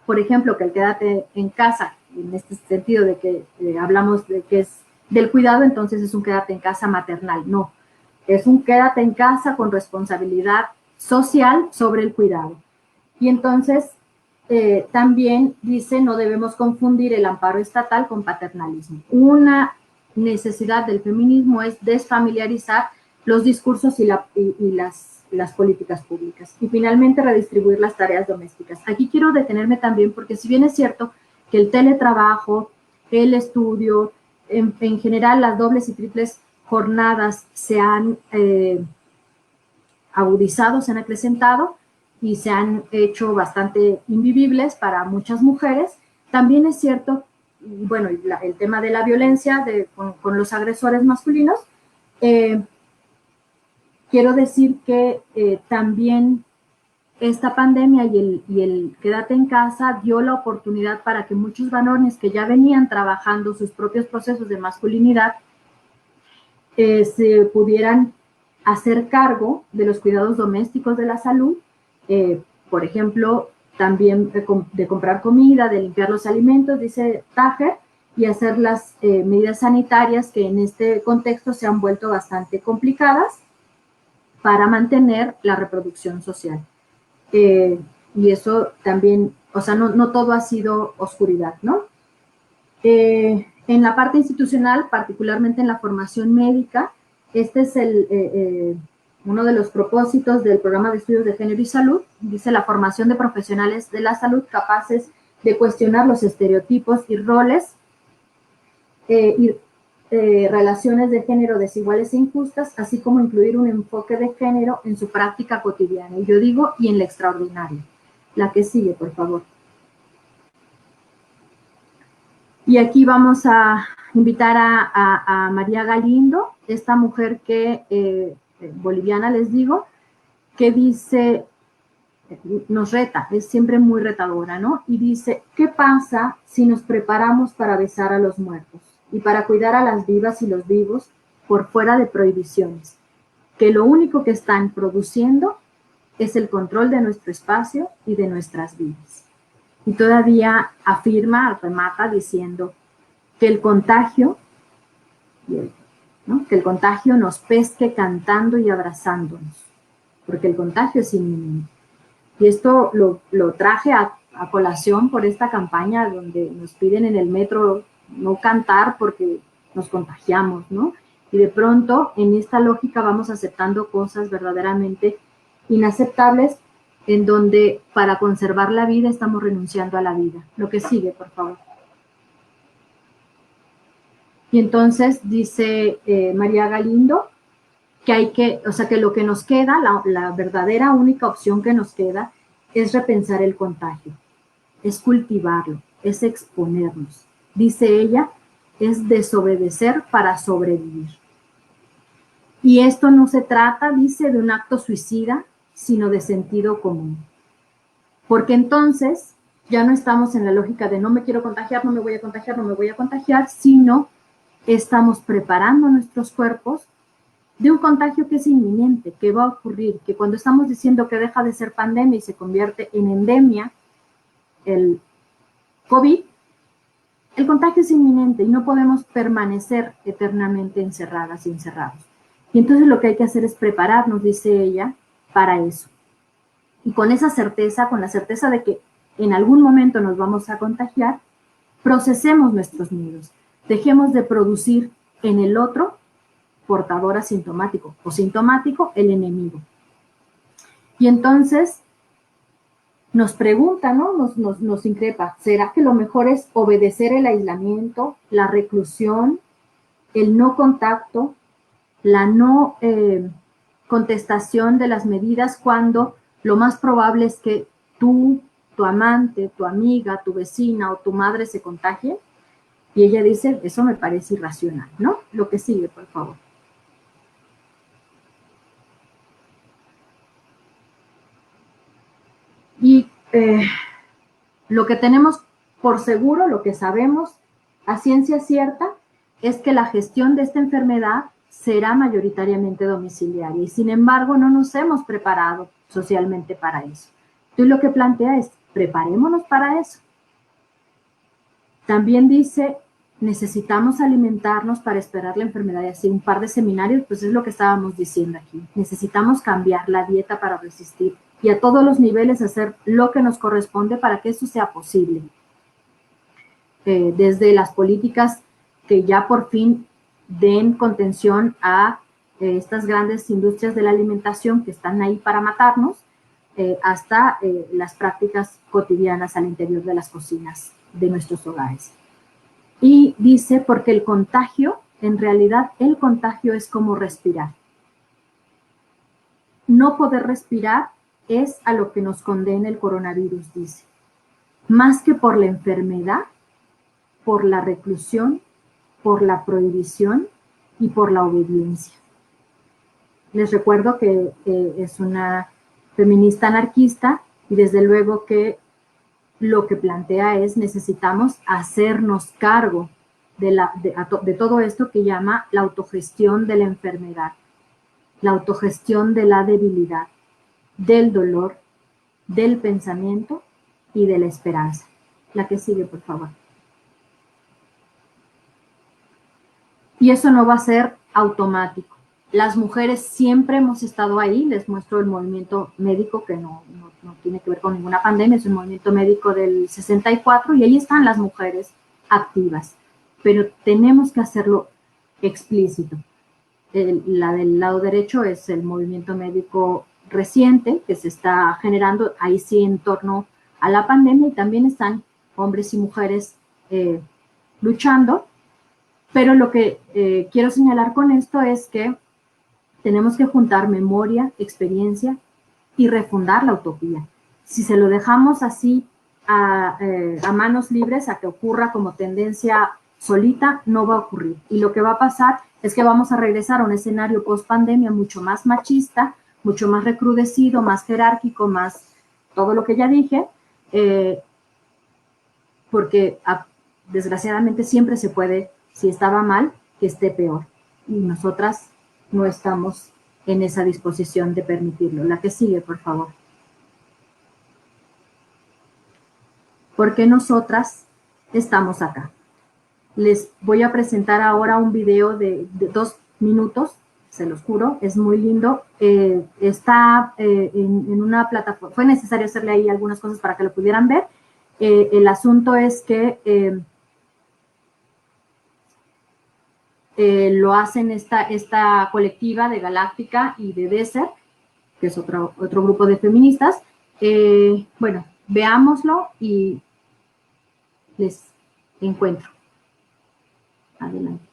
por ejemplo, que el quédate en casa, en este sentido de que hablamos de que es del cuidado, entonces es un quédate en casa maternal. No, es un quédate en casa con responsabilidad social sobre el cuidado. Y entonces también dice, no debemos confundir el amparo estatal con paternalismo. Una necesidad del feminismo es desfamiliarizar los discursos y las políticas públicas. Y finalmente, redistribuir las tareas domésticas. Aquí quiero detenerme también porque si bien es cierto que el teletrabajo, el estudio, en general las dobles y triples jornadas se han agudizado, se han acrecentado y se han hecho bastante invivibles para muchas mujeres, también es cierto, bueno, el tema de la violencia con los agresores masculinos, quiero decir que también esta pandemia y el quédate en casa dio la oportunidad para que muchos varones que ya venían trabajando sus propios procesos de masculinidad se pudieran hacer cargo de los cuidados domésticos de la salud, por ejemplo, también de comprar comida, de limpiar los alimentos, dice Tájer, y hacer las medidas sanitarias que en este contexto se han vuelto bastante complicadas para mantener la reproducción social. Y eso también, o sea, no todo ha sido oscuridad, ¿no? En la parte institucional, particularmente en la formación médica, este es uno de los propósitos del programa de estudios de género y salud. Dice la formación de profesionales de la salud capaces de cuestionar los estereotipos y roles y relaciones de género desiguales e injustas, así como incluir un enfoque de género en su práctica cotidiana. Y yo digo, y en la extraordinaria. La que sigue, por favor. Y aquí vamos a invitar a María Galindo, esta mujer que, boliviana les digo, que dice, nos reta, es siempre muy retadora, ¿no? Y dice, ¿qué pasa si nos preparamos para besar a los muertos y para cuidar a las vivas y los vivos por fuera de prohibiciones? Que lo único que están produciendo es el control de nuestro espacio y de nuestras vidas. Y todavía afirma, remata diciendo que el contagio, ¿no? Que el contagio nos pesque cantando y abrazándonos, porque el contagio es inminente. Y esto lo traje a colación por esta campaña donde nos piden en el metro no cantar porque nos contagiamos, ¿no? Y de pronto en esta lógica vamos aceptando cosas verdaderamente inaceptables en donde para conservar la vida estamos renunciando a la vida. Lo que sigue, por favor. Y entonces dice María Galindo que hay que, o sea, que lo que nos queda, la verdadera única opción que nos queda es repensar el contagio, es cultivarlo, es exponernos. Dice ella, es desobedecer para sobrevivir. Y esto no se trata, dice, de un acto suicida, sino de sentido común. Porque entonces ya no estamos en la lógica de no me quiero contagiar, no me voy a contagiar, no me voy a contagiar, sino estamos preparando nuestros cuerpos de un contagio que es inminente, que va a ocurrir, que cuando estamos diciendo que deja de ser pandemia y se convierte en endemia, el COVID, el contagio es inminente y no podemos permanecer eternamente encerradas y encerrados. Y entonces lo que hay que hacer es prepararnos, dice ella, para eso. Y con esa certeza, con la certeza de que en algún momento nos vamos a contagiar, procesemos nuestros miedos. Dejemos de producir en el otro portador asintomático o sintomático el enemigo. Y entonces nos pregunta, ¿no? Nos increpa, ¿será que lo mejor es obedecer el aislamiento, la reclusión, el no contacto, la no contestación de las medidas cuando lo más probable es que tú, tu amante, tu amiga, tu vecina o tu madre se contagien? Y ella dice, eso me parece irracional, ¿no? Lo que sigue, por favor. Y lo que tenemos por seguro, lo que sabemos a ciencia cierta, es que la gestión de esta enfermedad será mayoritariamente domiciliaria y sin embargo no nos hemos preparado socialmente para eso. Entonces lo que plantea es, preparémonos para eso. También dice, necesitamos alimentarnos para esperar la enfermedad y así un par de seminarios, pues es lo que estábamos diciendo aquí. Necesitamos cambiar la dieta para resistir y a todos los niveles hacer lo que nos corresponde para que eso sea posible. Desde las políticas que ya por fin den contención a estas grandes industrias de la alimentación que están ahí para matarnos, hasta las prácticas cotidianas al interior de las cocinas de nuestros hogares. Y dice, porque el contagio, en realidad el contagio es como respirar. No poder respirar es a lo que nos condena el coronavirus, dice. Más que por la enfermedad, por la reclusión, por la prohibición y por la obediencia. Les recuerdo que es una feminista anarquista y desde luego que lo que plantea es necesitamos hacernos cargo de todo esto que llama la autogestión de la enfermedad, la autogestión de la debilidad, del dolor, del pensamiento y de la esperanza. La que sigue, por favor. Y eso no va a ser automático. Las mujeres siempre hemos estado ahí, les muestro el movimiento médico que no tiene que ver con ninguna pandemia, es un movimiento médico del 64 y ahí están las mujeres activas, pero tenemos que hacerlo explícito. La del lado derecho es el movimiento médico reciente que se está generando, ahí sí en torno a la pandemia, y también están hombres y mujeres luchando, pero lo que quiero señalar con esto es que tenemos que juntar memoria, experiencia y refundar la utopía. Si se lo dejamos así a manos libres, a que ocurra como tendencia solita, no va a ocurrir. Y lo que va a pasar es que vamos a regresar a un escenario post-pandemia mucho más machista, mucho más recrudecido, más jerárquico, más todo lo que ya dije, porque desgraciadamente siempre se puede, si estaba mal, que esté peor. Y nosotras no estamos en esa disposición de permitirlo. La que sigue, por favor. Porque nosotras estamos acá. Les voy a presentar ahora un video de 2 minutos, se los juro, es muy lindo. Está en una plataforma, fue necesario hacerle ahí algunas cosas para que lo pudieran ver. El asunto es que lo hacen esta colectiva de Galáctica y de Desert, que es otro grupo de feministas. Bueno, veámoslo y les encuentro. Adelante.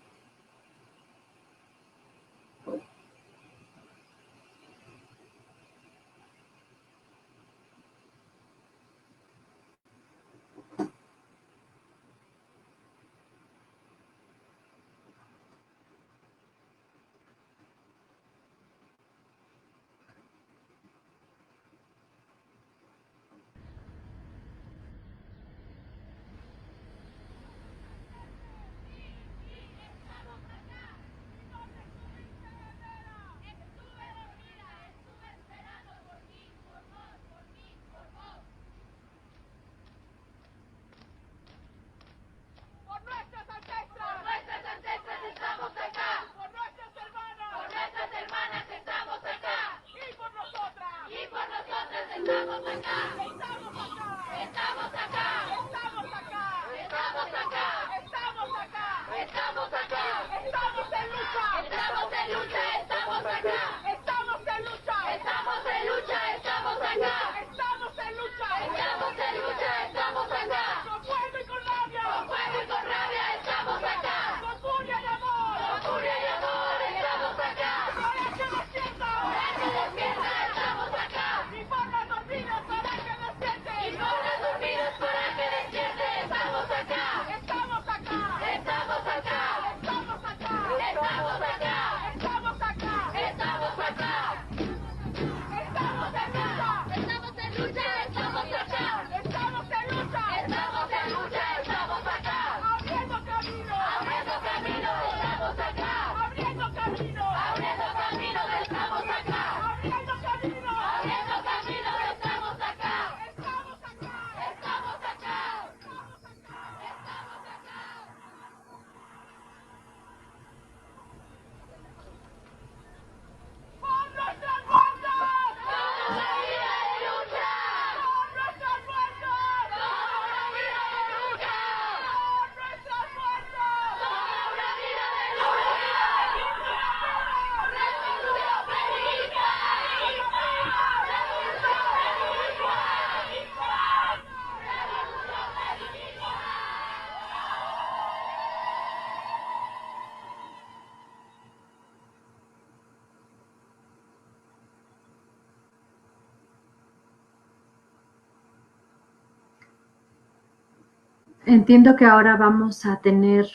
Entiendo que ahora vamos a tener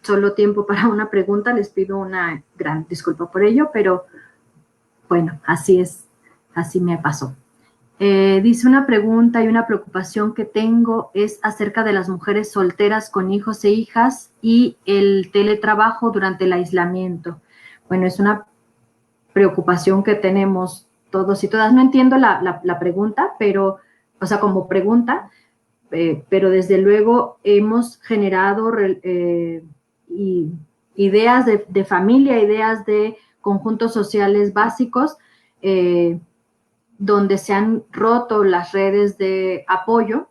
solo tiempo para una pregunta. Les pido una gran disculpa por ello, pero bueno, así es, así me pasó. Dice una pregunta y una preocupación que tengo es acerca de las mujeres solteras con hijos e hijas y el teletrabajo durante el aislamiento. Bueno, es una preocupación que tenemos todos y todas. No entiendo la pregunta, pero, o sea, como pregunta, pero desde luego hemos generado ideas de familia, ideas de conjuntos sociales básicos, donde se han roto las redes de apoyo,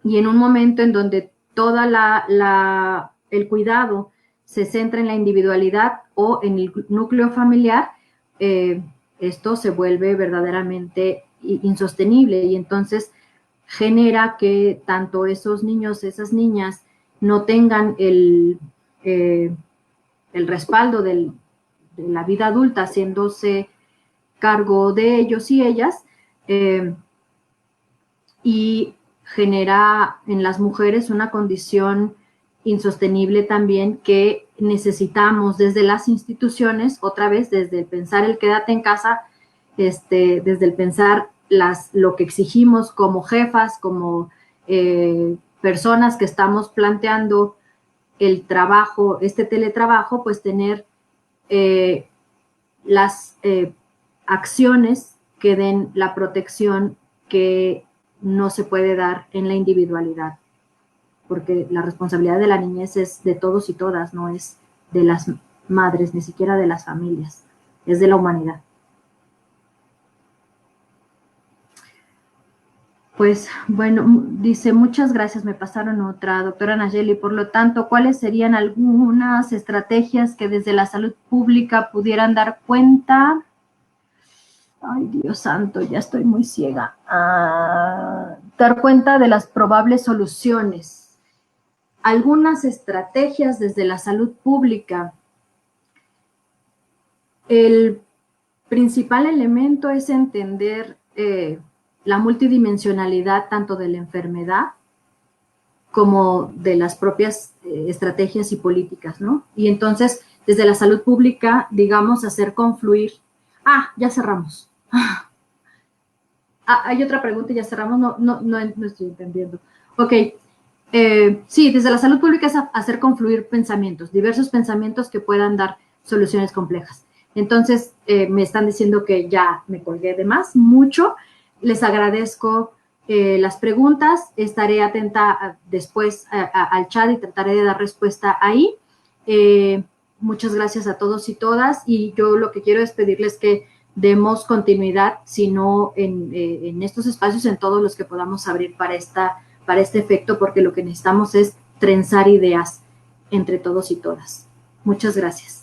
y en un momento en donde toda el cuidado se centra en la individualidad o en el núcleo familiar, esto se vuelve verdaderamente insostenible y entonces genera que tanto esos niños, esas niñas no tengan el respaldo de la vida adulta haciéndose cargo de ellos y ellas, y genera en las mujeres una condición insostenible también que necesitamos desde las instituciones, otra vez desde el pensar el quédate en casa, desde el pensar lo que exigimos como jefas, como personas que estamos planteando el trabajo, teletrabajo, pues tener las acciones que den la protección que no se puede dar en la individualidad, porque la responsabilidad de la niñez es de todos y todas, no es de las madres, ni siquiera de las familias, es de la humanidad. Pues bueno, dice, muchas gracias, me pasaron otra, doctora Nayeli. Por lo tanto, ¿cuáles serían algunas estrategias que desde la salud pública pudieran dar cuenta? Ay, Dios santo, ya estoy muy ciega. Dar cuenta de las probables soluciones. Algunas estrategias desde la salud pública. El principal elemento es entender la multidimensionalidad tanto de la enfermedad como de las propias estrategias y políticas, ¿no? Y entonces, desde la salud pública, digamos, hacer confluir. Ya cerramos. Hay otra pregunta y ya cerramos. No estoy entendiendo. Ok. Sí, desde la salud pública es hacer confluir pensamientos, diversos pensamientos que puedan dar soluciones complejas. Entonces, me están diciendo que ya me colgué de más, mucho. Les agradezco las preguntas. Estaré atenta después al chat y trataré de dar respuesta ahí. Muchas gracias a todos y todas. Y yo lo que quiero es pedirles que demos continuidad, sino en estos espacios, en todos los que podamos abrir para este efecto, porque lo que necesitamos es trenzar ideas entre todos y todas. Muchas gracias.